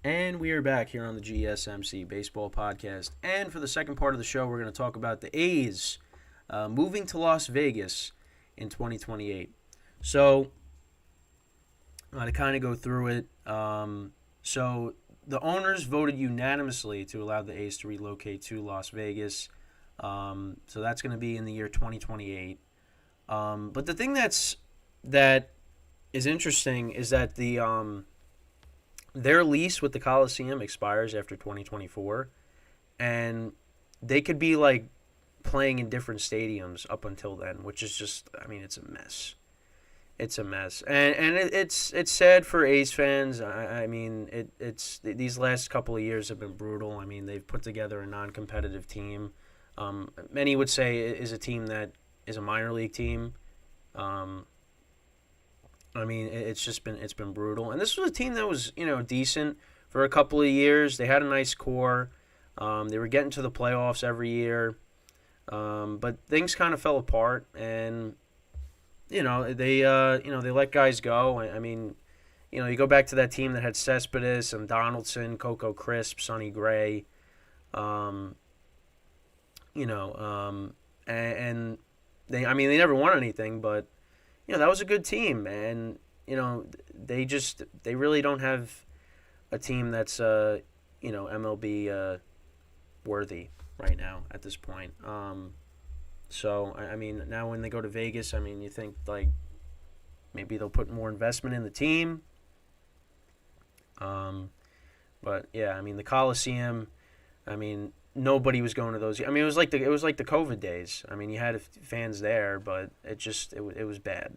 And we are back here on the GSMC Baseball Podcast. And for the second part of the show, we're going to talk about the A's moving to Las Vegas in 2028. So, to kind of go through it, so the owners voted unanimously to allow the A's to relocate to Las Vegas. So that's going to be in the year 2028. But the thing that is interesting is that their lease with the Coliseum expires after 2024, and they could be like playing in different stadiums up until then, which is just, I mean, it's a mess. It's a mess, and it's sad for A's fans. I mean, it's these last couple of years have been brutal. I mean, they've put together a non-competitive team. Many would say is a team that is a minor league team. I mean, it's been brutal. And this was a team that was, decent for a couple of years. They had a nice core. They were getting to the playoffs every year. But things kind of fell apart, and they let guys go. I mean, you go back to that team that had Cespedes and Donaldson, Coco Crisp, Sonny Gray. Um, and they never won anything, but that was a good team, and they really don't have a team that's MLB worthy right now at this point. So I mean, now when they go to Vegas, I mean, you think like maybe they'll put more investment in the team. But yeah, I mean the Coliseum, I mean nobody was going to those. I mean it was like the COVID days. I mean you had fans there, but it was bad.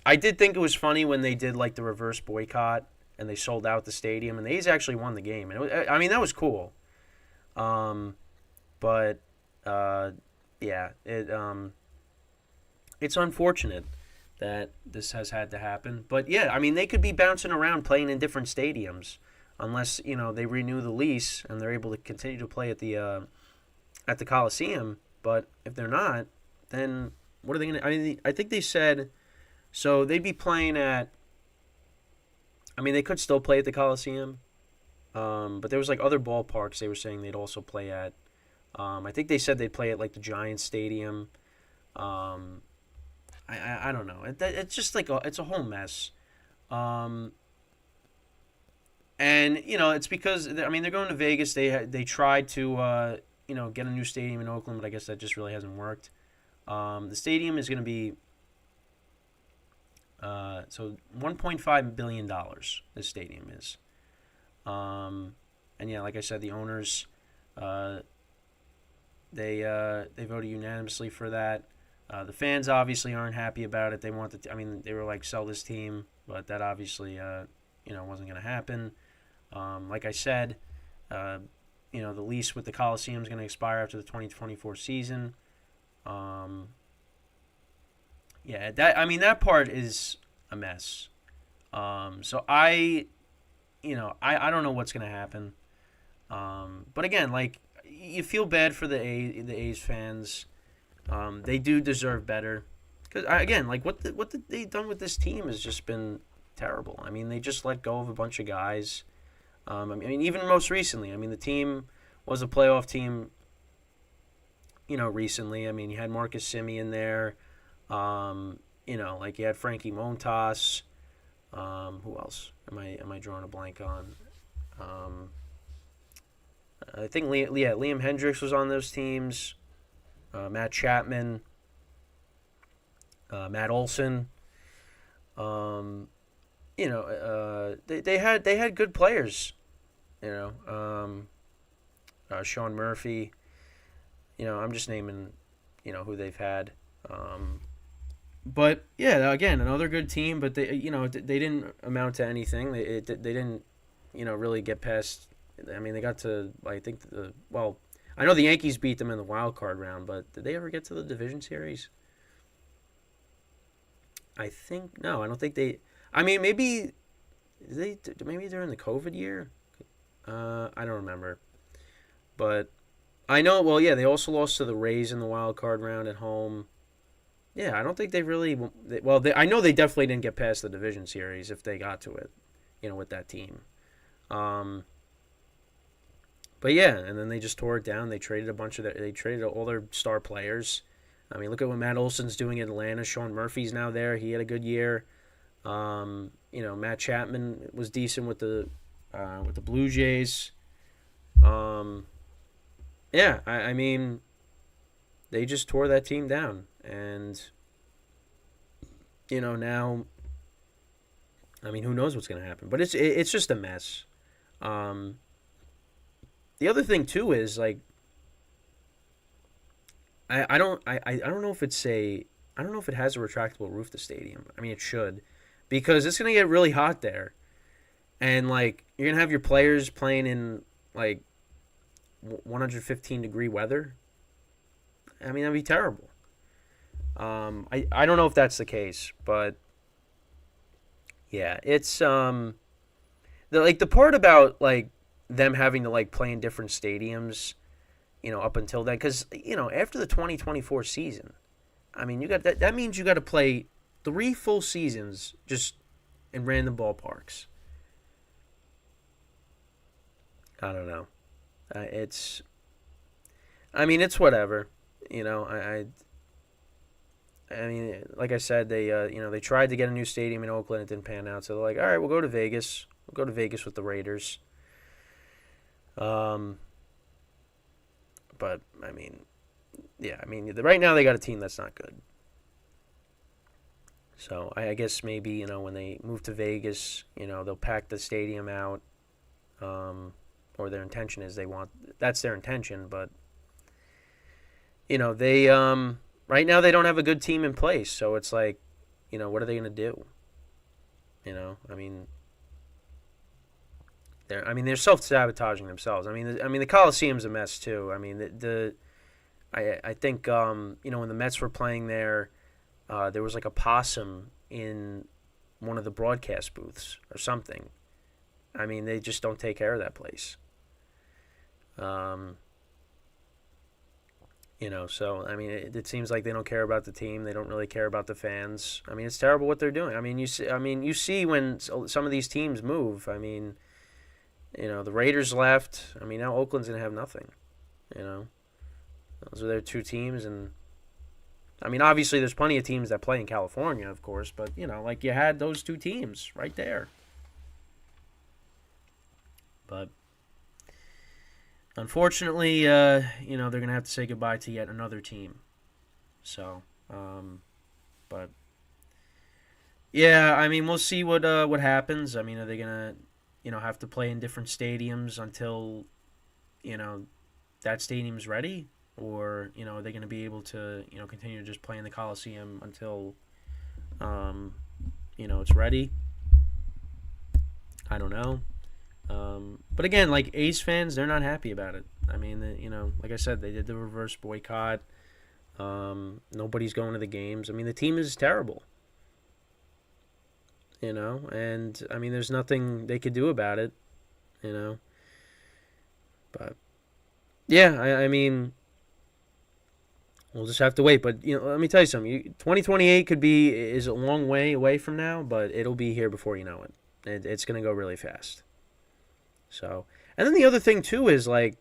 I did think it was funny when they did like the reverse boycott and they sold out the stadium, and the A's actually won the game, and I mean that was cool. But yeah, it's unfortunate that this has had to happen. But yeah, I mean they could be bouncing around playing in different stadiums unless they renew the lease and they're able to continue to play at the Coliseum. But if they're not, then what are they going to? I mean, I think they said so they'd be playing at. I mean, they could still play at the Coliseum, but there was like other ballparks they were saying they'd also play at. I think they said they'd play at like the Giants Stadium. I don't know. It's just like it's a whole mess. And it's because I mean they're going to Vegas. They tried to get a new stadium in Oakland, but I guess that just really hasn't worked. The stadium is going to be so $1.5 billion. This stadium is, and yeah, like I said, the owners they voted unanimously for that. The fans obviously aren't happy about it. They want I mean, they were like sell this team, but that obviously wasn't going to happen. Like I said, the lease with the Coliseum is going to expire after the 2024 season. Yeah, that part is a mess. So I don't know what's going to happen. But again, like you feel bad for the A's fans. They do deserve better. Because again, like what they've done with this team has just been terrible. I mean, they just let go of a bunch of guys. I mean, even most recently, I mean, the team was a playoff team. Recently, I mean, you had Marcus Semien there. Like you had Frankie Montas. Who else? Am I drawing a blank on? I think Liam Hendricks was on those teams. Matt Chapman. Matt Olson. They had good players. Sean Murphy. I'm just naming, who they've had. But yeah, again, another good team, but they didn't amount to anything. They didn't, really get past. I mean, they got to I think I know the Yankees beat them in the wild card round, but did they ever get to the division series? I think no. I don't think they. I mean, maybe maybe during the COVID year. I don't remember, but I know. Well, yeah, they also lost to the Rays in the wild card round at home. Yeah, I don't think they really. I know they definitely didn't get past the division series if they got to it, with that team. Um, but yeah, and then they just tore it down. They traded they traded all their star players. I mean, look at what Matt Olson's doing in Atlanta. Sean Murphy's now there. He had a good year. Matt Chapman was decent with the Blue Jays. Um, yeah, I mean, they just tore that team down, and now, I mean, who knows what's going to happen? But it's just a mess. Um, the other thing too is like I don't know if I don't know if it has a retractable roof, the stadium. I mean, it should, because it's going to get really hot there, and like you're going to have your players playing in like 115-degree weather. I mean, that'd be terrible. I don't know if that's the case, but yeah, it's the part about like them having to like play in different stadiums, up until then, because after the 2024 season, I mean, you got that. That means you got to play 3 full seasons just in random ballparks. I don't know. It's. I mean, it's whatever. I mean, like I said, they tried to get a new stadium in Oakland. It didn't pan out. So they're like, all right, we'll go to Vegas. We'll go to Vegas with the Raiders. Um, but I mean, yeah, I mean, right now they got a team that's not good. So I guess maybe when they move to Vegas, they'll pack the stadium out. Or their intention is that's their intention. But they right now they don't have a good team in place. So it's like, what are they gonna do? I mean, they're self-sabotaging themselves. The Coliseum's a mess too. I mean, I think when the Mets were playing there, there was like a possum in one of the broadcast booths or something. I mean, they just don't take care of that place. Um, so I mean, it seems like they don't care about the team. They don't really care about the fans. I mean, it's terrible what they're doing. I mean, you see when some of these teams move. I mean, the Raiders left. I mean, now Oakland's gonna have nothing. Those are their 2 teams, and I mean, obviously, there's plenty of teams that play in California, of course, but like you had those 2 teams right there. But unfortunately, they're gonna have to say goodbye to yet another team. So, but yeah, I mean, we'll see what happens. I mean, are they gonna have to play in different stadiums until that stadium's ready, or are they gonna be able to continue to just play in the Coliseum until it's ready? I don't know. But again, like A's fans, they're not happy about it. I mean, like I said, they did the reverse boycott. Nobody's going to the games. I mean, the team is terrible. And I mean, there's nothing they could do about it. But yeah, I mean, we'll just have to wait. But let me tell you something. 2028 is a long way away from now, but it'll be here before you know it. It's gonna go really fast. So, and then the other thing too is like,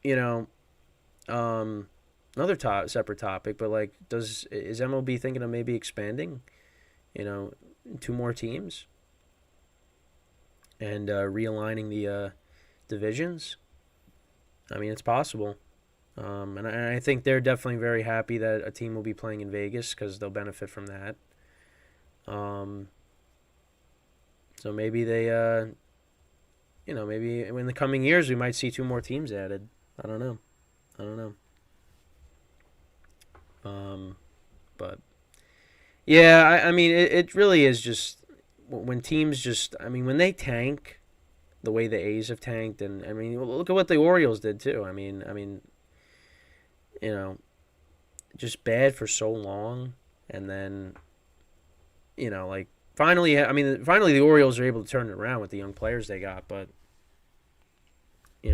another separate topic, but like, is MLB thinking of maybe expanding, 2 more teams, and realigning the divisions? I mean, it's possible, and I think they're definitely very happy that a team will be playing in Vegas because they'll benefit from that. So maybe they maybe in the coming years we might see 2 more teams added. I don't know. But yeah, I mean, it really is just when teams when they tank the way the A's have tanked, and I mean, look at what the Orioles did too. I mean, just bad for so long, and then like finally the Orioles are able to turn it around with the young players they got, but I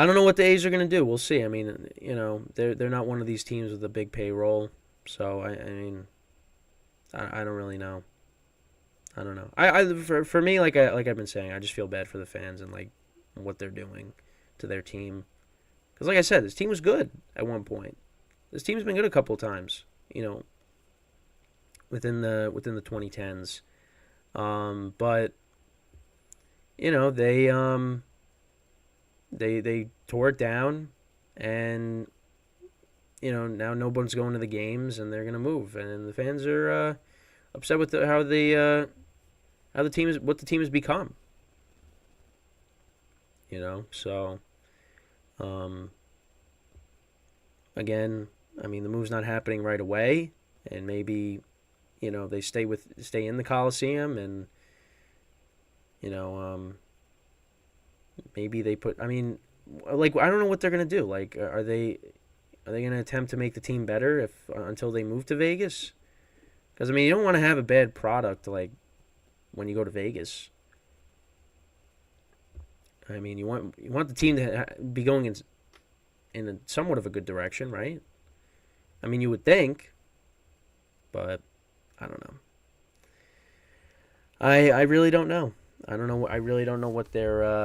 don't know what the A's are going to do. We'll see. I mean, they're not one of these teams with a big payroll, so I mean, I don't really know. I don't know. For me, like I've been saying, I just feel bad for the fans and like what they're doing to their team. Because like I said, this team was good at one point. This team's been good a couple of times. You know, within the 2010s. But you know they tore it down, and you know now no one's going to the games, and they're gonna move, and the fans are upset with how the team is what the team has become. You know, so um, again, I mean the move's not happening right away, and maybe you know they stay in the Coliseum, and you know maybe they put. I mean, like I don't know what they're gonna do. Like, are they gonna attempt to make the team better if until they move to Vegas? Because I mean, you don't want to have a bad product like when you go to Vegas. I mean, you want the team to be going in somewhat of a good direction, right? I mean, you would think, but I don't know. I really don't know. I don't know. I really don't know what their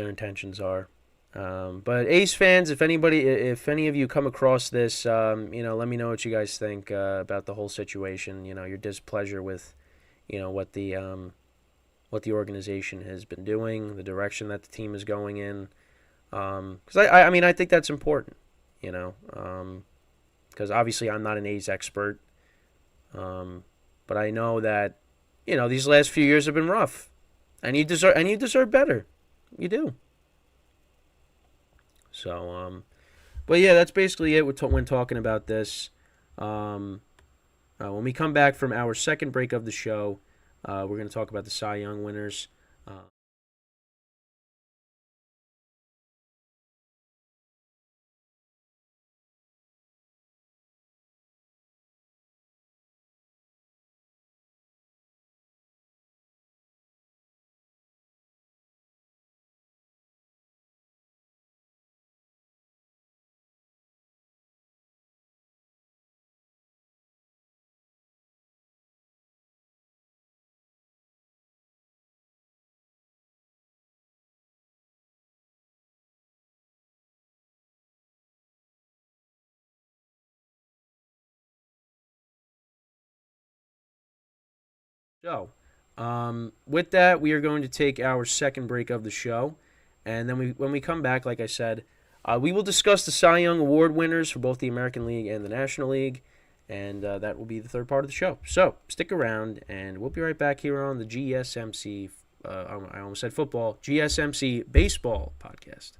intentions are. But Ace fans, if any of you come across this, you know, let me know what you guys think about the whole situation. You know, your displeasure with, you know, what the organization has been doing, the direction that the team is going in. Because I mean, I think that's important. You know, because obviously I'm not an A's expert, but I know that, you know, these last few years have been rough, and you deserve better. You do. So, but yeah, that's basically it when talking about this. Um, when we come back from our second break of the show, we're going to talk about the Cy Young winners. Uh, So, with that, we are going to take our second break of the show, and then when we come back, like I said, we will discuss the Cy Young Award winners for both the American League and the National League, and that will be the third part of the show. So, stick around, and we'll be right back here on the GSMC. I almost said football, GSMC baseball podcast.